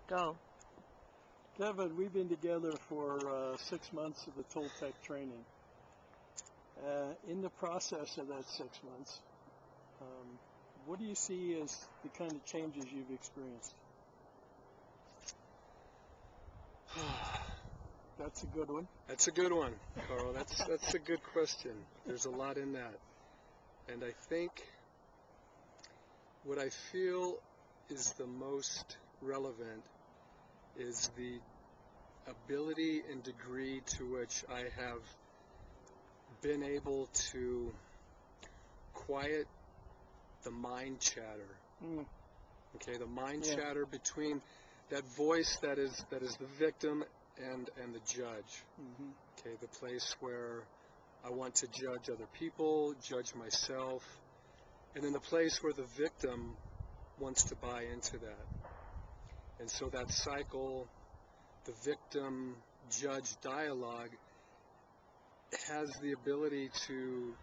Go. Kevin, we've been together for 6 months of the Toltec training. In the process of that 6 months, what do you see as the kind of changes you've experienced? That's a good one. That's a good one, Carl. That's a good question. There's a lot in that. And I think what I feel is the most relevant is the ability and degree to which I have been able to quiet the mind chatter. Okay, the mind chatter between that voice that is the victim and the judge. Okay, the place where I want to judge other people, judge myself, and then the place where the victim wants to buy into that. And so that cycle, the victim-judge dialogue, has the ability to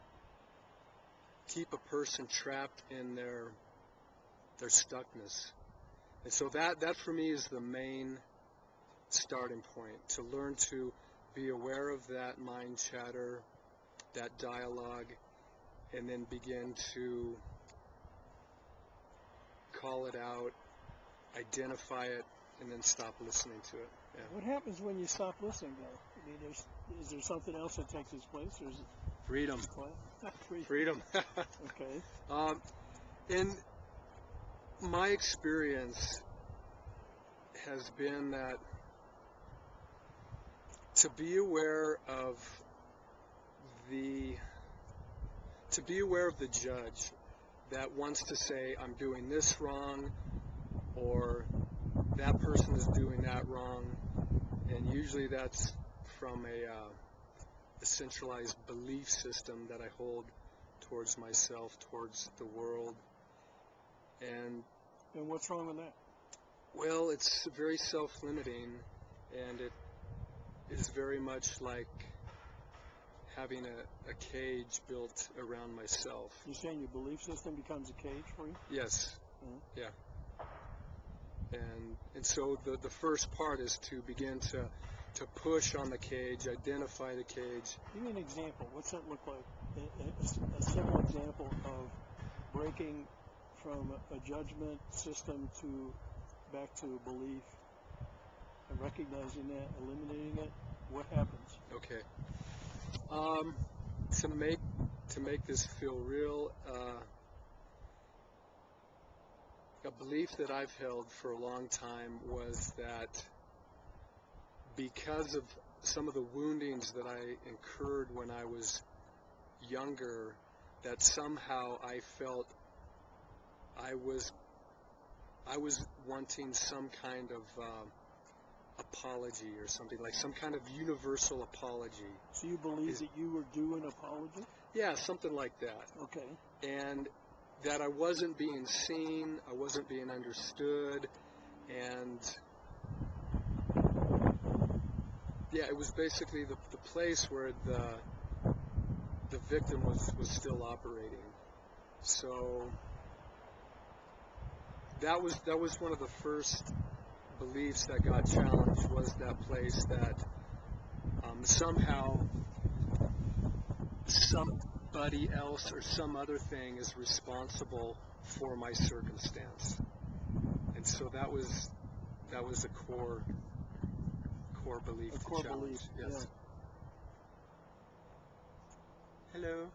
keep a person trapped in their stuckness. And so that for me is the main starting point, to learn to be aware of that mind chatter, that dialogue, and then begin to call it out, identify it, and then stop listening to it. Yeah. What happens when you stop listening, though? I mean, is there something else that takes its place, or is it freedom? Freedom. Okay. In my experience has been that to be aware of the judge that wants to say, I'm doing this wrong, or that person is doing that wrong, and usually that's from a centralized belief system that I hold towards myself, towards the world. And what's wrong with that? Well, it's very self-limiting, and it is very much like having a cage built around myself. You're saying your belief system becomes a cage for you? Yes. Yeah. And so the first part is to begin to push on the cage, identify the cage. Give me an example. What's that look like? A simple example of breaking from a judgment system back to a belief, and recognizing that, eliminating it. What happens? Okay. To make this feel real, a belief that I've held for a long time was that because of some of the woundings that I incurred when I was younger, that somehow I felt I was wanting some kind of apology or something, like some kind of universal apology. So you believe that you were due an apology? Yeah, something like that. Okay. And that I wasn't being seen, I wasn't being understood, and yeah, it was basically the place where the victim was still operating. So that was one of the first beliefs that got challenged, was that place that somehow somebody else or some other thing is responsible for my circumstance. And so that was a core belief to challenge. Yes. Yeah. Hello.